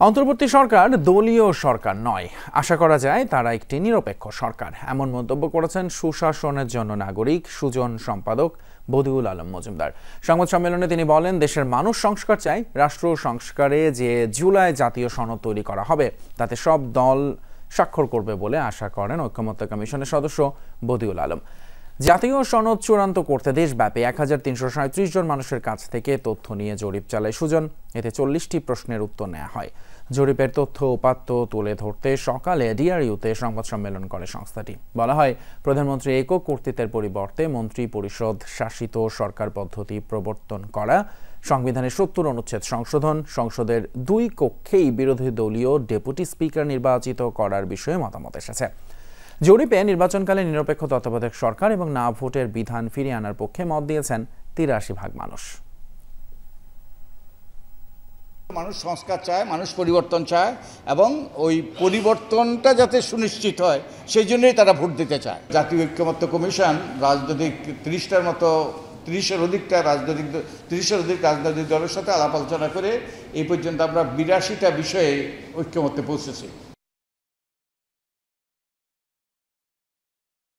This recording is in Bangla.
অন্তর্বর্তী সরকার দলীয় সরকার নয়, আশা করা যায় তারা একটি নিরপেক্ষ সরকার, এমন মন্তব্য করেছেন সুশাসনের জন্য নাগরিক সুজন সম্পাদক বদিউল আলম মজুমদার। সংবাদ সম্মেলনে তিনি বলেন, দেশের মানুষ সংস্কার চায়। রাষ্ট্র সংস্কারে যে জুলাই জাতীয় সনদ তৈরি করা হবে তাতে সব দল স্বাক্ষর করবে বলে আশা করেন ঐকমত্য কমিশনের সদস্য বদিউল আলম। জাতীয় সনদ চূড়ান্ত করতে দেশব্যাপী 1337 জন মানুষের কাছ থেকে তথ্য নিয়ে জরিপ চালায় সুজন। এতে 40টি প্রশ্নের উত্তর নেওয়া হয়। জরিপের তথ্য উপাত্ত তুলে ধরতে সকালে ডিআরইউতে সংবাদ সম্মেলন করে সংস্থাটি। বলা হয়, প্রধানমন্ত্রী একক কর্তৃত্বের পরিবর্তে মন্ত্রী পরিষদ শাসিত সরকার পদ্ধতি প্রবর্তন করা, সংবিধানের 70 অনুচ্ছেদ সংশোধন, সংসদের 2 কক্ষেই বিরোধী দলীয় ডেপুটি স্পিকার নির্বাচিত করার বিষয়ে মতামত এসেছে। জরিপে নির্বাচনকালে নিরপেক্ষ তত্ত্বাবধায়ক সরকার এবং না ভোটের বিধান ফিরিয়ে আনার পক্ষে মত দিয়েছেন 83% মানুষ। মানুষ সংস্কার চায়, মানুষ পরিবর্তন চায় এবং ওই পরিবর্তনটা যাতে সুনিশ্চিত হয় সেই জন্যই তারা ভোট দিতে চায়। জাতীয় ঐকমত্য কমিশন রাজনৈতিক 30-এর অধিক রাজনৈতিক দলের সাথে আলাপ আলোচনা করে এই পর্যন্ত আমরা 82টা বিষয়ে ঐকমত্যে পৌঁছেছি।